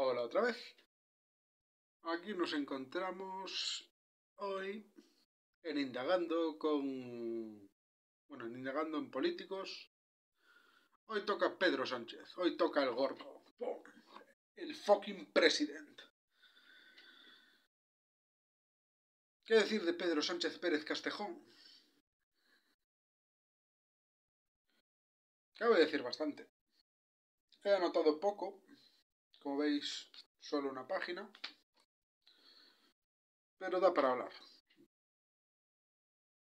Hola otra vez. Aquí nos encontramos hoy en Indagando en Indagando en Políticos. Hoy toca Pedro Sánchez. Hoy toca el gordo. ¡Pum! El fucking president. ¿Qué decir de Pedro Sánchez Pérez Castejón? Cabe decir bastante. He anotado poco. Como veis, solo una página. Pero da para hablar.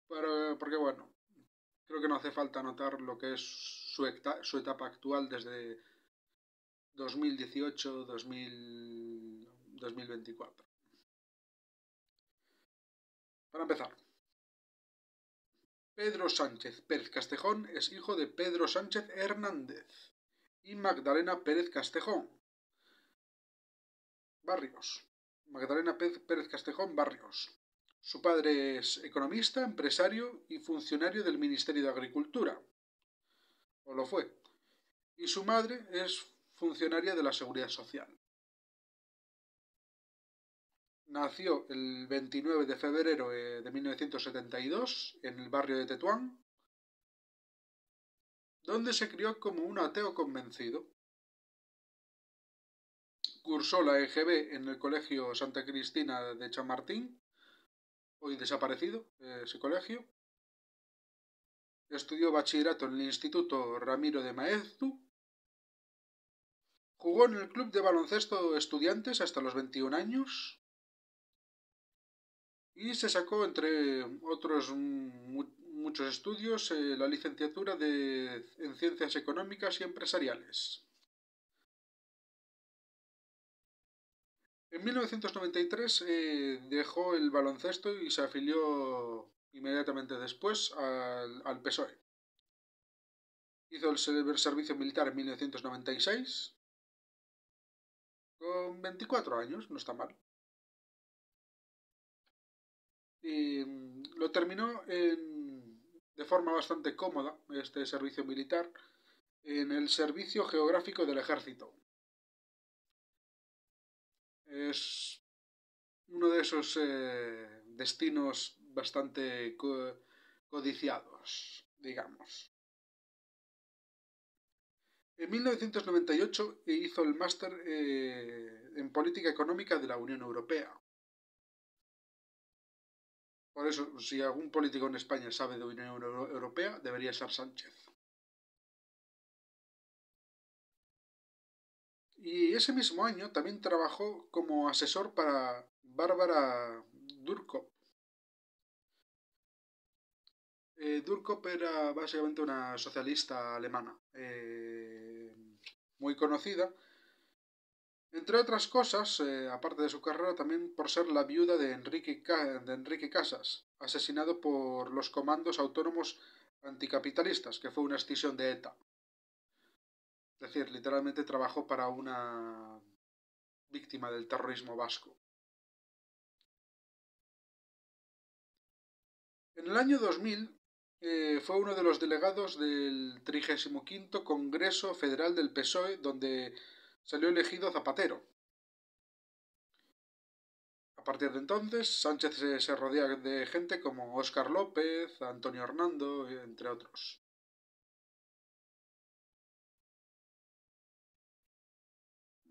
Porque bueno, creo que no hace falta anotar lo que es su etapa actual desde 2018-2024. Para empezar, Pedro Sánchez Pérez Castejón es hijo de Pedro Sánchez Hernández y Magdalena Pérez Castejón Barrios. Magdalena Pérez Castejón Barrios. Su padre es economista, empresario y funcionario del Ministerio de Agricultura, o lo fue, y su madre es funcionaria de la Seguridad Social. Nació el 29 de febrero de 1972 en el barrio de Tetuán, donde se crió como un ateo convencido. Cursó la EGB en el Colegio Santa Cristina de Chamartín, hoy desaparecido ese colegio. Estudió bachillerato en el Instituto Ramiro de Maeztu. Jugó en el Club de Baloncesto Estudiantes hasta los 21 años. Y se sacó, entre otros muchos estudios, la licenciatura en Ciencias Económicas y Empresariales. En 1993 dejó el baloncesto y se afilió inmediatamente después al PSOE. Hizo el servicio militar en 1996, con 24 años, no está mal. Y lo terminó de forma bastante cómoda, este servicio militar, en el Servicio Geográfico del Ejército. Es uno de esos destinos bastante codiciados, digamos. En 1998 hizo el máster en Política Económica de la Unión Europea. Por eso, si algún político en España sabe de Unión Europea, debería ser Sánchez. Y ese mismo año también trabajó como asesor para Bárbara Durkop. Durkop era básicamente una socialista alemana, muy conocida, entre otras cosas, aparte de su carrera, también por ser la viuda de Enrique Casas, asesinado por los comandos autónomos anticapitalistas, que fue una escisión de ETA. Es decir, literalmente trabajó para una víctima del terrorismo vasco. En el año 2000 fue uno de los delegados del 35º Congreso Federal del PSOE, donde salió elegido Zapatero. A partir de entonces, Sánchez se rodea de gente como Óscar López, Antonio Hernando, entre otros.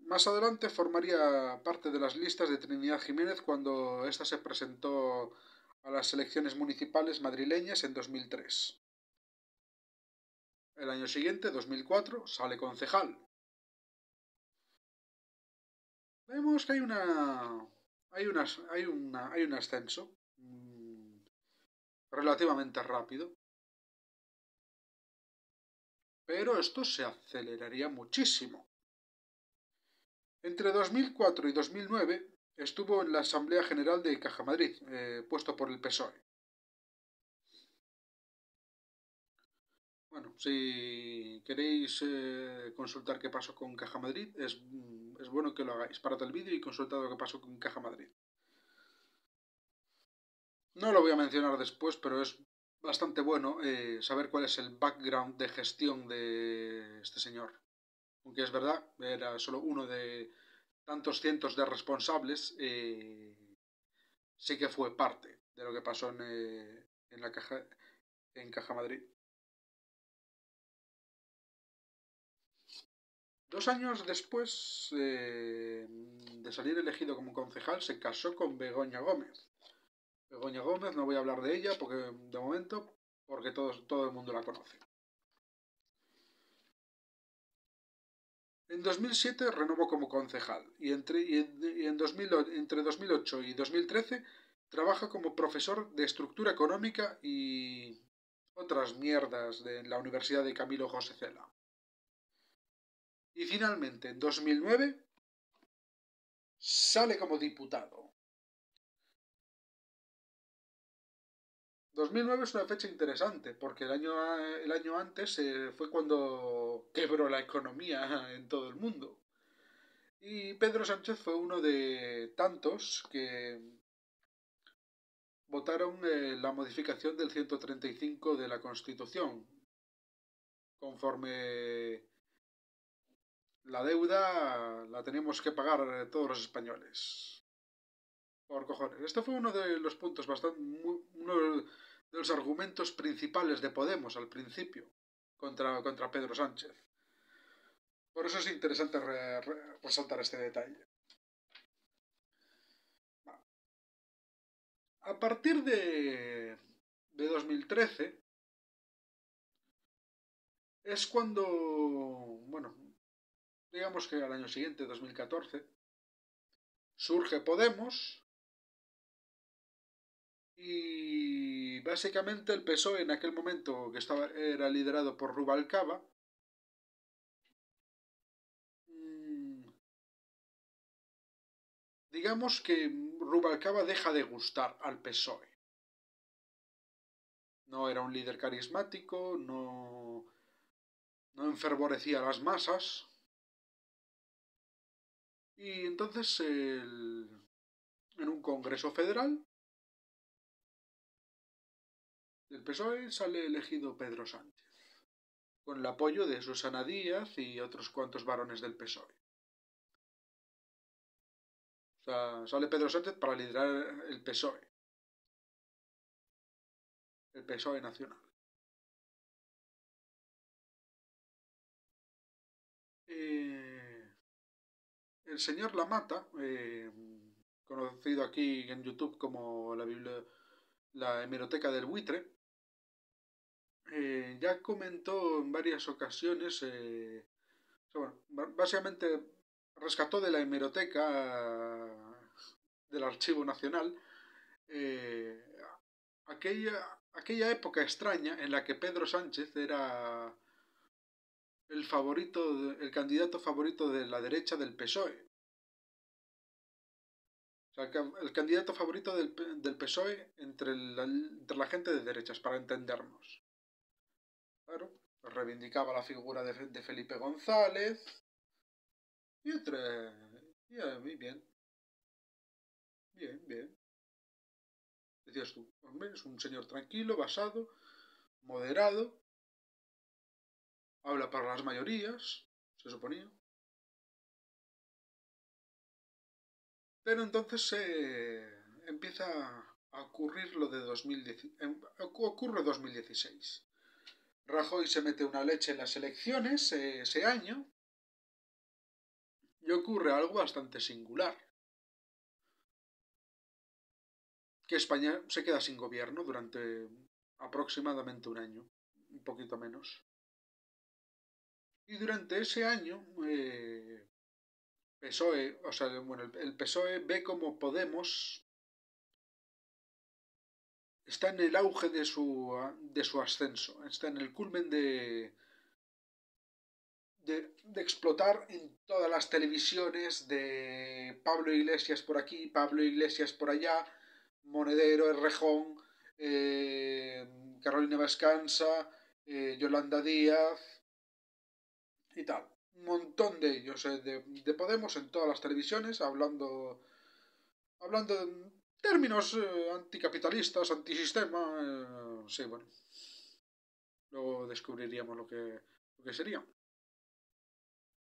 Más adelante formaría parte de las listas de Trinidad Jiménez cuando ésta se presentó a las elecciones municipales madrileñas en 2003. El año siguiente, 2004, sale concejal. Vemos que hay un ascenso relativamente rápido, pero esto se aceleraría muchísimo. Entre 2004 y 2009 estuvo en la Asamblea General de Caja Madrid, puesto por el PSOE. Bueno, si queréis consultar qué pasó con Caja Madrid, es bueno que lo hagáis. Parad el vídeo y consultad lo que pasó con Caja Madrid. No lo voy a mencionar después, pero es bastante bueno saber cuál es el background de gestión de este señor. Aunque es verdad, era solo uno de tantos cientos de responsables, sí que fue parte de lo que pasó en la Caja Madrid. 2 años después de salir elegido como concejal, se casó con Begoña Gómez. Begoña Gómez, no voy a hablar de ella porque de momento, porque todo el mundo la conoce. En 2007 renovó como concejal y entre 2008 y 2013 trabaja como profesor de estructura económica y otras mierdas de la Universidad de Camilo José Cela. Y finalmente, en 2009, sale como diputado. 2009 es una fecha interesante porque el año antes fue cuando quebró la economía en todo el mundo. Y Pedro Sánchez fue uno de tantos que votaron la modificación del 135 de la Constitución, conforme la deuda la tenemos que pagar todos los españoles. Por cojones. Este fue uno de los puntos uno de los argumentos principales de Podemos al principio contra Pedro Sánchez. Por eso es interesante resaltar este detalle. A partir de 2013 es cuando, bueno, digamos que al año siguiente, 2014, surge Podemos y básicamente el PSOE en aquel momento que era liderado por Rubalcaba, digamos que Rubalcaba deja de gustar al PSOE. No era un líder carismático, no enfervorecía a las masas. Y entonces en un congreso federal del PSOE sale elegido Pedro Sánchez, con el apoyo de Susana Díaz y otros cuantos varones del PSOE. O sea, sale Pedro Sánchez para liderar el PSOE nacional. El señor Lamata, conocido aquí en YouTube como la hemeroteca del buitre, ya comentó en varias ocasiones, bueno, básicamente rescató de la hemeroteca del Archivo Nacional eh, aquella época extraña en la que Pedro Sánchez era el candidato favorito de la derecha del PSOE. O sea, el candidato favorito del PSOE entre la gente de derechas, para entendernos. Claro, reivindicaba la figura de Felipe González y entre... Y bien, bien. Decías tú, hombre, es un señor tranquilo, basado, moderado, habla para las mayorías, se suponía. Pero entonces empieza a ocurrir lo de 2010, ocurre 2016. Rajoy se mete una leche en las elecciones ese año y ocurre algo bastante singular. Que España se queda sin gobierno durante aproximadamente un año, un poquito menos. Y durante ese año, PSOE, o sea, bueno, el PSOE ve como Podemos está en el auge de su ascenso, está en el culmen de explotar en todas las televisiones, de Pablo Iglesias por aquí, Pablo Iglesias por allá, Monedero, Errejón, Carolina Vescanza, Yolanda Díaz y tal. Un montón de ellos, de Podemos en todas las televisiones, hablando de términos anticapitalistas, antisistema. Sí, bueno. Luego descubriríamos lo que sería.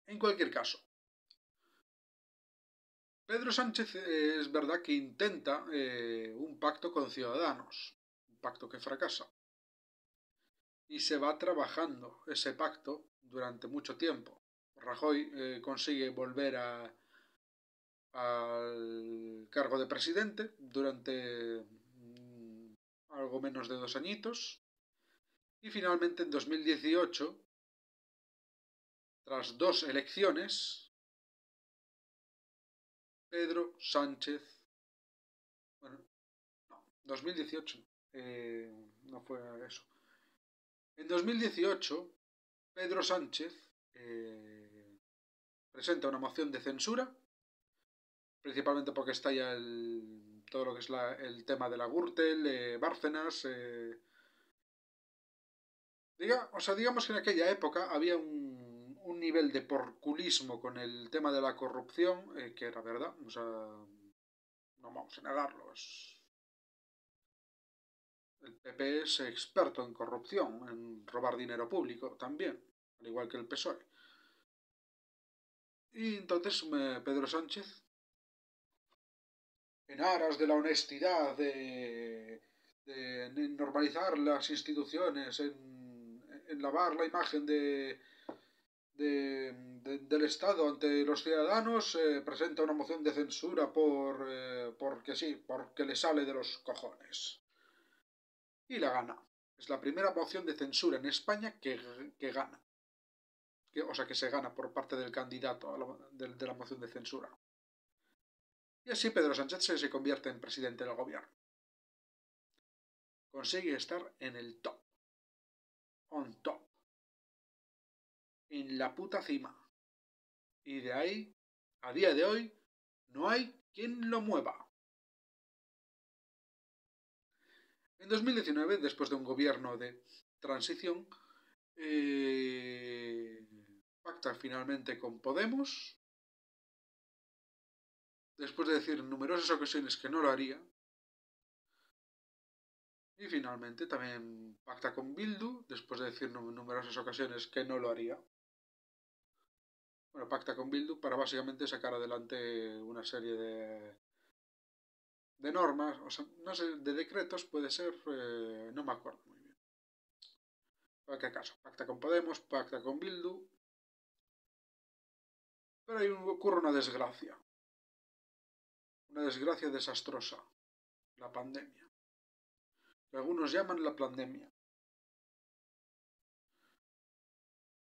En cualquier caso, Pedro Sánchez es verdad que intenta un pacto con Ciudadanos, un pacto que fracasa. Y se va trabajando ese pacto durante mucho tiempo. Rajoy consigue volver al cargo de presidente durante algo menos de 2 añitos. Y finalmente en 2018, tras 2 elecciones, Pedro Sánchez, bueno, no, 2018, no fue eso. En 2018, Pedro Sánchez presenta una moción de censura, principalmente porque está ya todo lo que es el tema de la Gürtel, Bárcenas. Digamos que en aquella época había un nivel de porculismo con el tema de la corrupción que era verdad. O sea, no vamos a negarlo. El PP es experto en corrupción, en robar dinero público también, al igual que el PSOE. Y entonces Pedro Sánchez, en aras de la honestidad, de normalizar las instituciones, en lavar la imagen del Estado ante los ciudadanos, presenta una moción de censura porque sí, porque le sale de los cojones. Y la gana. Es la primera moción de censura en España que gana. O sea, que se gana por parte del candidato de la moción de censura. Y así Pedro Sánchez se convierte en presidente del gobierno. Consigue estar en el top. On top. En la puta cima. Y de ahí, a día de hoy, no hay quien lo mueva. En 2019, después de un gobierno de transición, pacta finalmente con Podemos, después de decir en numerosas ocasiones que no lo haría, y finalmente también pacta con Bildu, después de decir en numerosas ocasiones que no lo haría. Bueno, pacta con Bildu para básicamente sacar adelante una serie de normas, o sea, no sé, de decretos puede ser, no me acuerdo muy bien. ¿Para qué caso? Pacta con Podemos, pacta con Bildu, pero ahí ocurre una desgracia desastrosa, la pandemia, que algunos llaman la pandemia.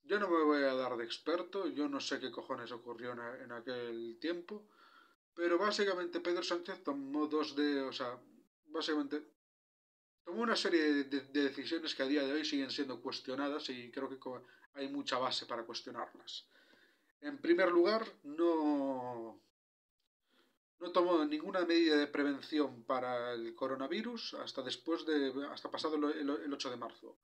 Yo no me voy a dar de experto, yo no sé qué cojones ocurrió en aquel tiempo, pero básicamente Pedro Sánchez tomó o sea, básicamente tomó una serie de decisiones que a día de hoy siguen siendo cuestionadas y creo que hay mucha base para cuestionarlas. En primer lugar, no tomó ninguna medida de prevención para el coronavirus hasta pasado el 8 de marzo.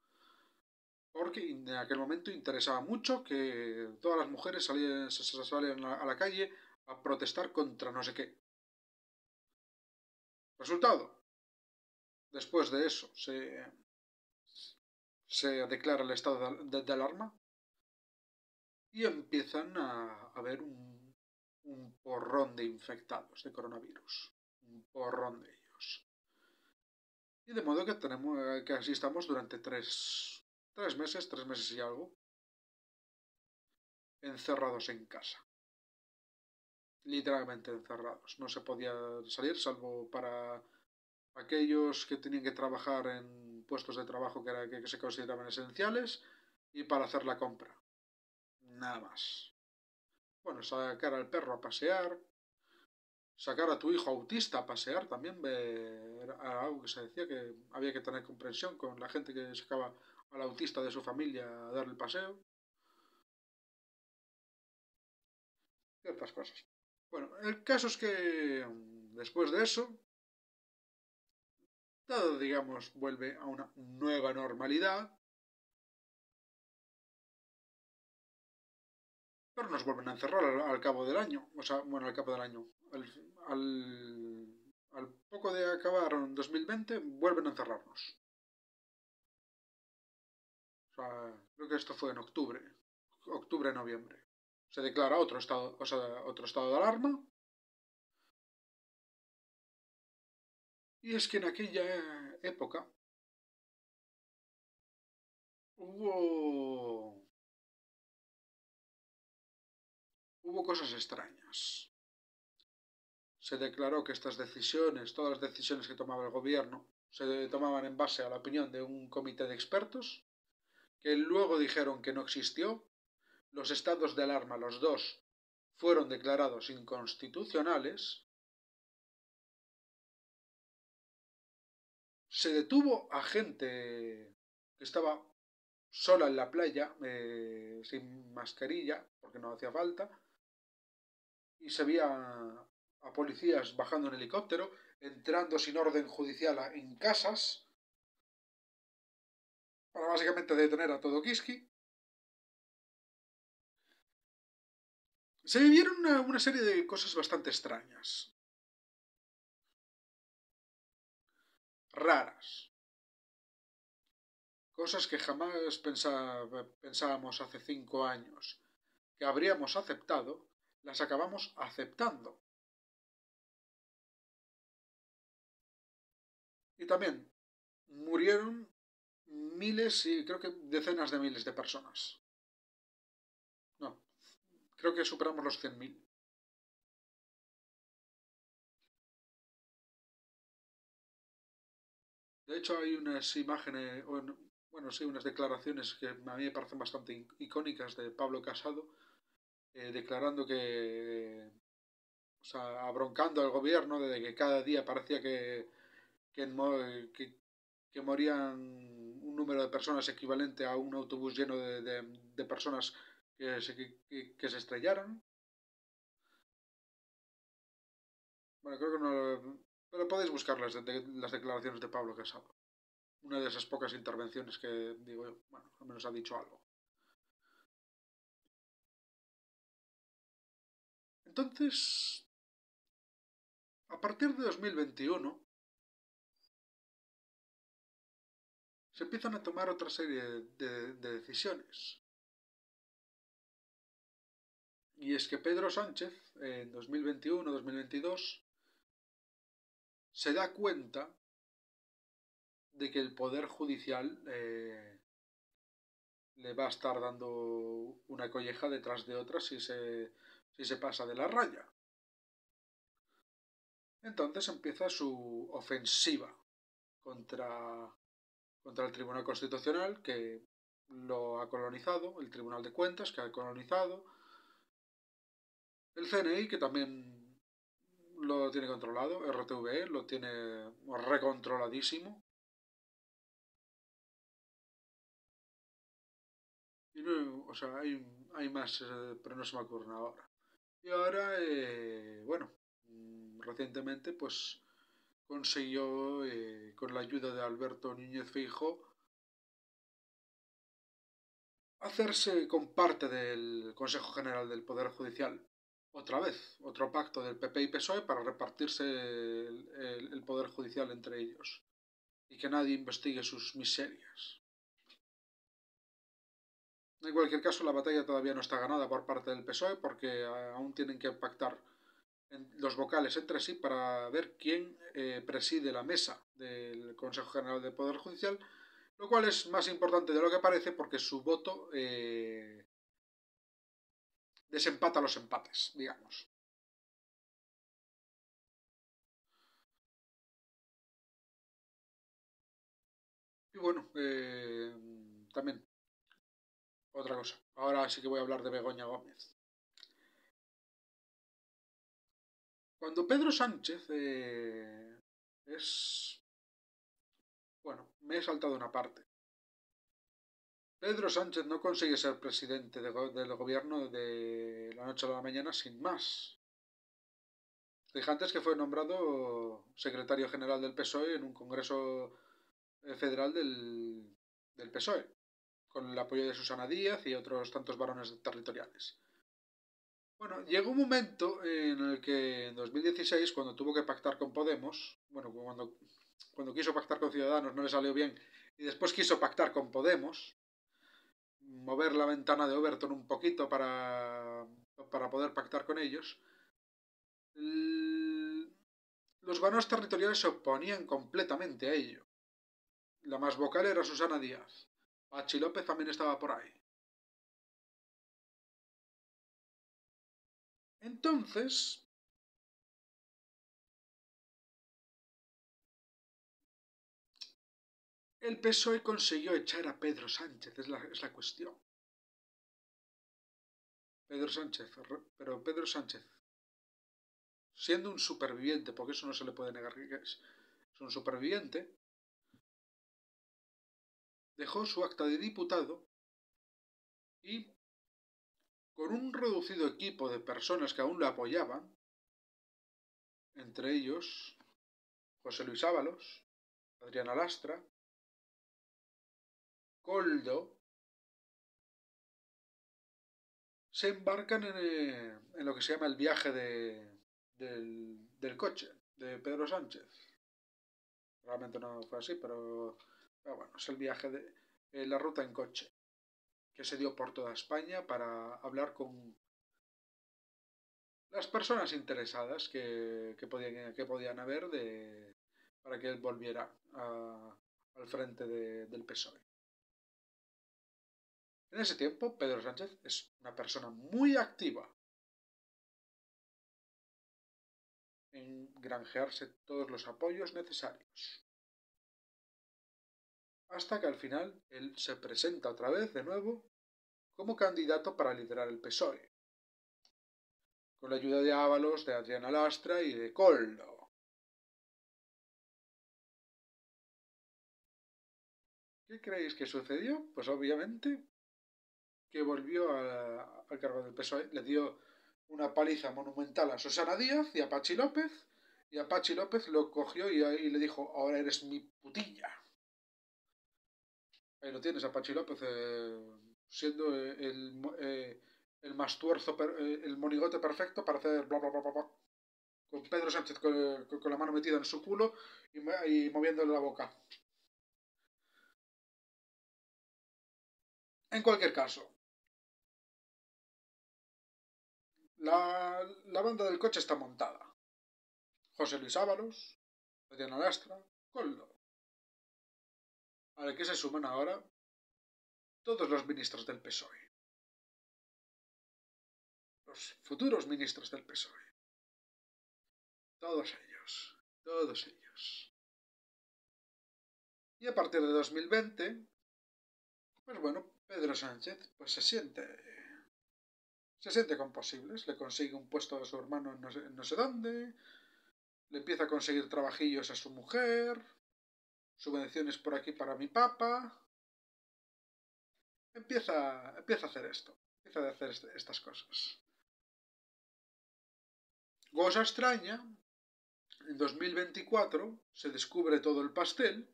Porque en aquel momento interesaba mucho que todas las mujeres salieran a la calle a protestar contra no sé qué. Resultado, después de eso se declara el estado de alarma y empiezan a haber un porrón de infectados de coronavirus. Un porrón de ellos. Y de modo que así estamos durante 3 meses y algo, encerrados en casa. Literalmente encerrados. No se podía salir salvo para aquellos que tenían que trabajar en puestos de trabajo que se consideraban esenciales y para hacer la compra. Nada más. Bueno, sacar al perro a pasear, sacar a tu hijo autista a pasear también era algo que se decía que había que tener comprensión con la gente que sacaba al autista de su familia a darle el paseo. Ciertas cosas. Bueno, el caso es que después de eso, todo, digamos, vuelve a una nueva normalidad, pero nos vuelven a encerrar al cabo del año. O sea, bueno, al cabo del año. Al poco de acabar en 2020, vuelven a encerrarnos. O sea, creo que esto fue en octubre, noviembre. Se declara otro estado de alarma Y es que en aquella época hubo, hubo cosas extrañas. Se declaró que estas decisiones, todas las decisiones que tomaba el gobierno, se tomaban en base a la opinión de un comité de expertos, que luego dijeron que no existió. Los estados de alarma, los dos, fueron declarados inconstitucionales. Se detuvo a gente que estaba sola en la playa, sin mascarilla, porque no hacía falta, y se veía a policías bajando en helicóptero, entrando sin orden judicial en casas, para básicamente detener a todo Kiski. Se vivieron una serie de cosas bastante extrañas, raras, cosas que jamás pensábamos hace 5 años que habríamos aceptado, las acabamos aceptando. Y también murieron miles y creo que decenas de miles de personas. No, creo que superamos los 100.000. De hecho, hay unas imágenes, bueno, sí, unas declaraciones que a mí me parecen bastante icónicas de Pablo Casado, declarando que, o sea, abroncando al gobierno de que cada día parecía que, que, que morían un número de personas equivalente a un autobús lleno de personas que se estrellaran. Bueno, creo que no. Pero podéis buscar las declaraciones de Pablo Casado. Una de esas pocas intervenciones que digo yo, bueno, al menos ha dicho algo. Entonces, a partir de 2021, se empiezan a tomar otra serie de decisiones. Y es que Pedro Sánchez, en 2021-2022, se da cuenta de que el Poder Judicial le va a estar dando una colleja detrás de otra si se pasa de la raya. Entonces empieza su ofensiva contra, contra el Tribunal Constitucional, que lo ha colonizado, el Tribunal de Cuentas, que ha colonizado, el CNI, que también lo tiene controlado, RTVE lo tiene recontroladísimo. Y no, o sea, hay más, pero no se me ocurren ahora. Y ahora, bueno, recientemente pues consiguió, con la ayuda de Alberto Núñez Feijóo, hacerse con parte del Consejo General del Poder Judicial. Otra vez, otro pacto del PP y PSOE para repartirse el Poder Judicial entre ellos y que nadie investigue sus miserias. En cualquier caso, la batalla todavía no está ganada por parte del PSOE porque aún tienen que pactar los vocales entre sí para ver quién preside la mesa del Consejo General del Poder Judicial, lo cual es más importante de lo que parece porque su voto desempata los empates, digamos. Y bueno, también otra cosa. Ahora sí que voy a hablar de Begoña Gómez. Cuando Pedro Sánchez es... Bueno, me he saltado una parte. Pedro Sánchez no consigue ser presidente del gobierno de la noche a la mañana sin más. Fijantes que fue nombrado secretario general del PSOE en un congreso federal del PSOE, con el apoyo de Susana Díaz y otros tantos varones territoriales. Bueno, llegó un momento en el que en 2016, cuando tuvo que pactar con Podemos, bueno, cuando quiso pactar con Ciudadanos no le salió bien, y después quiso pactar con Podemos, mover la ventana de Overton un poquito para poder pactar con ellos, Los vanos territoriales se oponían completamente a ello. La más vocal era Susana Díaz. Pachi López también estaba por ahí. Entonces, el PSOE consiguió echar a Pedro Sánchez, es la cuestión. Pero Pedro Sánchez, siendo un superviviente, porque eso no se le puede negar que es un superviviente, dejó su acta de diputado y, con un reducido equipo de personas que aún lo apoyaban, entre ellos José Luis Ábalos, Adriana Lastra, Coldo, se embarcan en lo que se llama el viaje del coche de Pedro Sánchez. Realmente no fue así, pero bueno, es el viaje de la ruta en coche, que se dio por toda España para hablar con las personas interesadas que podían haber para que él volviera al frente del PSOE. En ese tiempo, Pedro Sánchez es una persona muy activa en granjearse todos los apoyos necesarios. Hasta que al final él se presenta otra vez, de nuevo, como candidato para liderar el PSOE, con la ayuda de Ábalos, de Adriana Lastra y de Coldo. ¿Qué creéis que sucedió? Pues obviamente que volvió al cargo del PSOE, le dio una paliza monumental a Susana Díaz y a Pachi López, y a Pachi López lo cogió y le dijo, ahora eres mi putilla. Ahí lo tienes a Pachi López siendo el más tuerzo, el monigote perfecto para hacer bla bla bla bla, bla con Pedro Sánchez con la mano metida en su culo y moviéndole la boca. En cualquier caso, la banda del coche está montada. José Luis Ábalos, Adriana Lastra, Coldo. A la que se suman ahora todos los ministros del PSOE. Los futuros ministros del PSOE. Todos ellos. Todos ellos. Y a partir de 2020, pues bueno, Pedro Sánchez pues se siente con posibles, le consigue un puesto a su hermano en no sé dónde, le empieza a conseguir trabajillos a su mujer, subvenciones por aquí para mi papa, empieza a hacer esto, empieza a hacer estas cosas. Cosa extraña, en 2024 se descubre todo el pastel.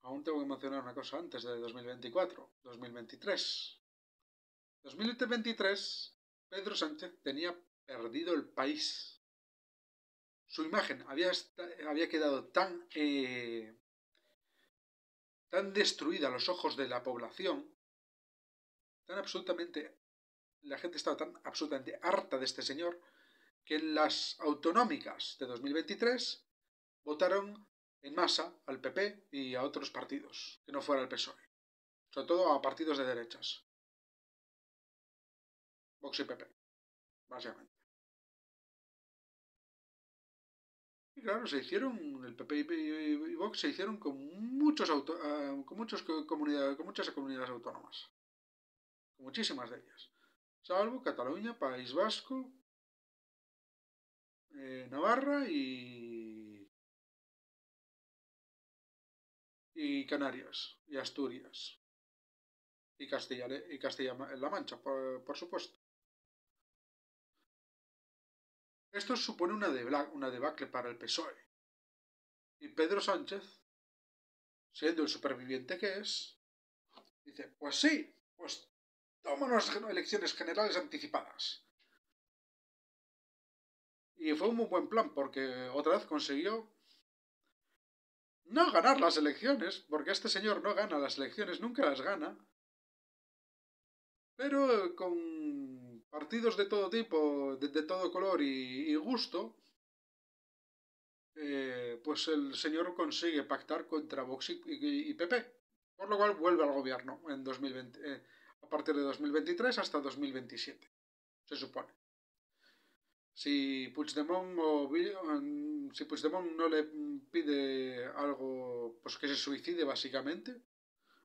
Aún tengo que mencionar una cosa antes de 2024, 2023. 2023, Pedro Sánchez tenía perdido el país. Su imagen había quedado tan destruida a los ojos de la población, tan absolutamente, la gente estaba tan absolutamente harta de este señor, que en las autonómicas de 2023 votaron en masa al PP y a otros partidos, que no fuera el PSOE. Sobre todo a partidos de derechas. Vox y PP, básicamente. Y claro, el PP y Vox se hicieron con muchas comunidades autónomas. Con muchísimas de ellas. Salvo Cataluña, País Vasco, Navarra y Canarias, y Asturias, y Castilla-La Mancha, por supuesto. Esto supone una debacle para el PSOE. Y Pedro Sánchez, siendo el superviviente que es, dice, pues sí, pues toma unas elecciones generales anticipadas. Y fue un muy buen plan porque otra vez consiguió no ganar las elecciones, porque este señor no gana las elecciones, nunca las gana. Pero con partidos de todo tipo, de todo color y gusto, pues el señor consigue pactar contra Vox y PP, por lo cual vuelve al gobierno en 2020, a partir de 2023 hasta 2027, se supone. Si Puigdemont, si Puigdemont no le pide algo, pues que se suicide básicamente,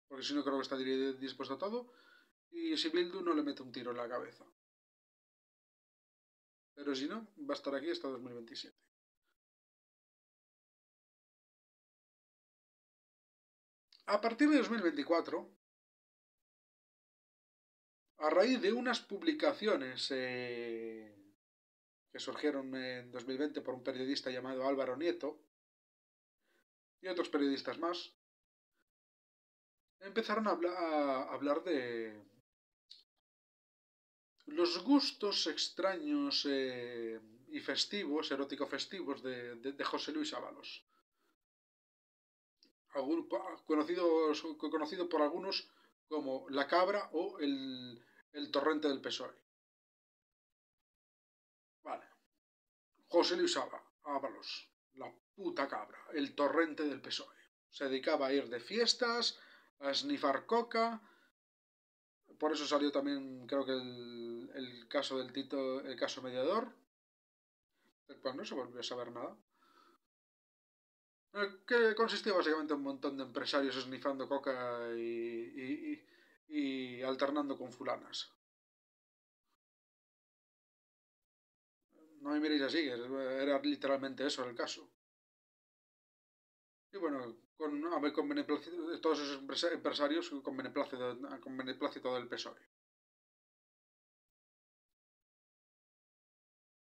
porque si no creo que está dispuesto a todo, y si Bildu no le mete un tiro en la cabeza. Pero si no, va a estar aquí hasta 2027. A partir de 2024, a raíz de unas publicaciones que surgieron en 2020 por un periodista llamado Álvaro Nieto y otros periodistas más, empezaron a hablar de los gustos extraños y festivos, erótico-festivos de José Luis Ábalos. Conocido por algunos como la cabra o el torrente del PSOE. Vale. José Luis Ábalos, la puta cabra, el torrente del PSOE. Se dedicaba a ir de fiestas, a snifar coca. Por eso salió también, creo que el caso del Tito, el caso mediador, del cual no se volvió a saber nada. Que consistía básicamente en un montón de empresarios snifando coca y alternando con fulanas. No me miréis así, era literalmente eso el caso. Y bueno, con beneplácito, todos esos empresarios con beneplácito del PSOE.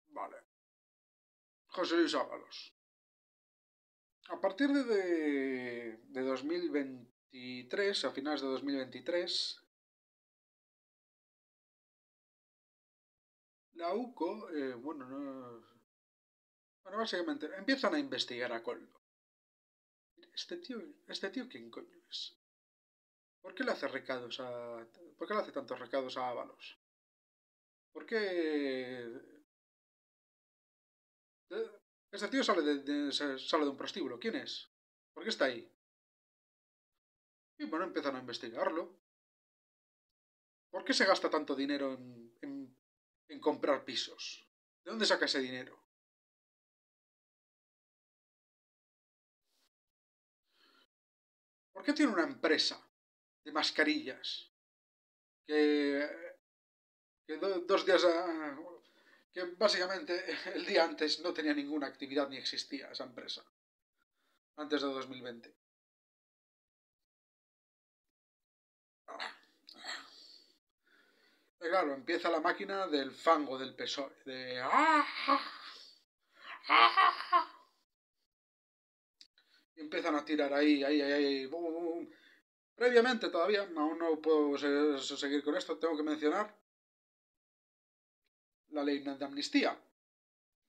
Vale. José Luis Ábalos. A partir de 2023, a finales de 2023, la UCO, bueno, básicamente empiezan a investigar a Coldo. Este tío, ¿quién coño es? ¿Por qué le hace recados ¿Por qué le hace tantos recados a Ábalos? ¿Por qué este tío sale de un prostíbulo? ¿Quién es? ¿Por qué está ahí? Y bueno, empiezan a investigarlo. ¿Por qué se gasta tanto dinero en comprar pisos? ¿De dónde saca ese dinero? ¿Por qué tiene una empresa de mascarillas que, que 2 días que básicamente el día antes no tenía ninguna actividad ni existía esa empresa antes de 2020? Y claro, empieza la máquina del fango del PSOE, de y empiezan a tirar ahí, bum, bum, bum. Previamente todavía, aún no puedo seguir con esto, tengo que mencionar la ley de amnistía,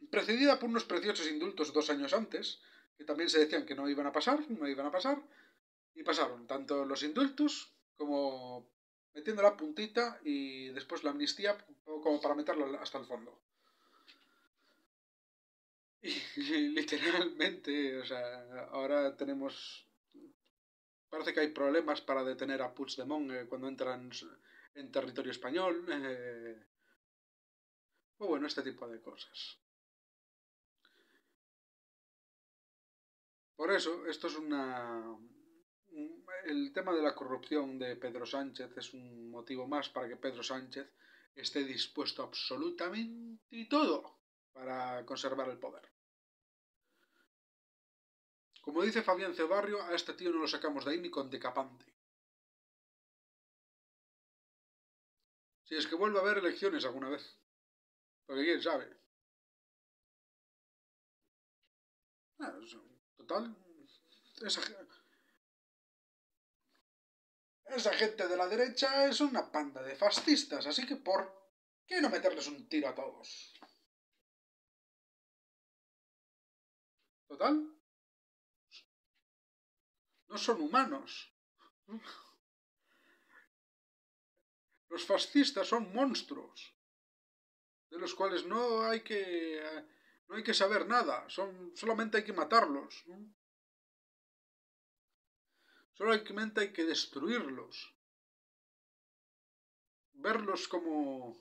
precedida por unos preciosos indultos 2 años antes, que también se decían que no iban a pasar, y pasaron tanto los indultos como metiendo la puntita y después la amnistía como para meterlo hasta el fondo. Y literalmente, o sea, ahora tenemos... Parece que hay problemas para detener a Puigdemont cuando entran en territorio español. O bueno, este tipo de cosas. Por eso, esto es el tema de la corrupción de Pedro Sánchez es un motivo más para que Pedro Sánchez esté dispuesto a absolutamente todo para conservar el poder. Como dice Fabián Cebarrio, a este tío no lo sacamos de ahí ni con decapante. Si es que vuelve a haber elecciones alguna vez. Porque quién sabe. Total, esa, esa gente de la derecha es una panda de fascistas, así que ¿por qué no meterles un tiro a todos? Total, no son humanos. Los fascistas son monstruos, de los cuales no hay que saber nada, solamente hay que matarlos, ¿no? Solamente hay que destruirlos, verlos como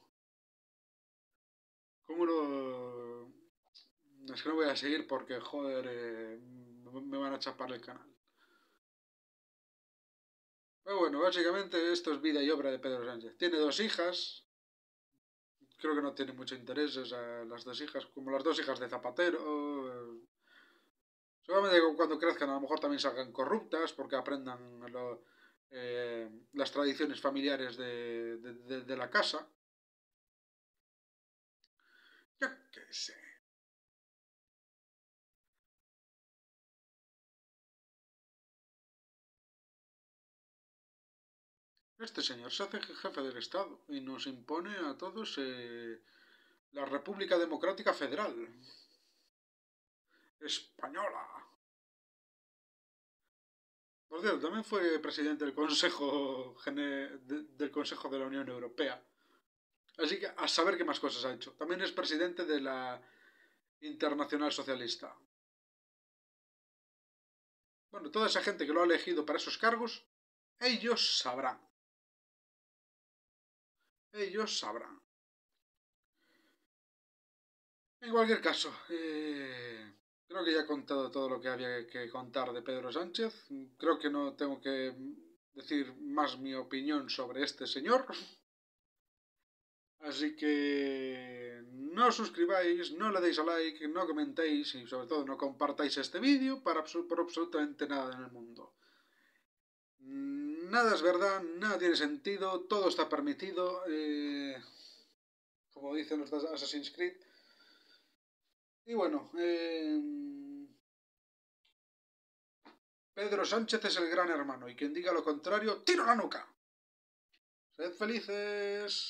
lo... Es que no voy a seguir porque, joder, me van a chapar el canal. Pero bueno, básicamente esto es vida y obra de Pedro Sánchez. Tiene dos hijas, creo que no tiene mucho interés, o sea, las dos hijas, como las dos hijas de Zapatero. Seguramente cuando crezcan a lo mejor también salgan corruptas porque aprendan las tradiciones familiares de la casa. Yo qué sé. Este señor se hace jefe del Estado y nos impone a todos la República Democrática Federal Española. Por cierto, también fue presidente del del Consejo de la Unión Europea. Así que a saber qué más cosas ha hecho. También es presidente de la Internacional Socialista. Bueno, toda esa gente que lo ha elegido para esos cargos, ellos sabrán. Ellos sabrán. En cualquier caso, creo que ya he contado todo lo que había que contar de Pedro Sánchez. Creo que no tengo que decir más mi opinión sobre este señor. Así que no os suscribáis, no le deis a like, no comentéis y sobre todo no compartáis este vídeo por absolutamente nada en el mundo. Nada es verdad, nada tiene sentido, todo está permitido, como dicen los de Assassin's Creed. Y bueno, Pedro Sánchez es el gran hermano y quien diga lo contrario, tiro la nuca. Sed felices.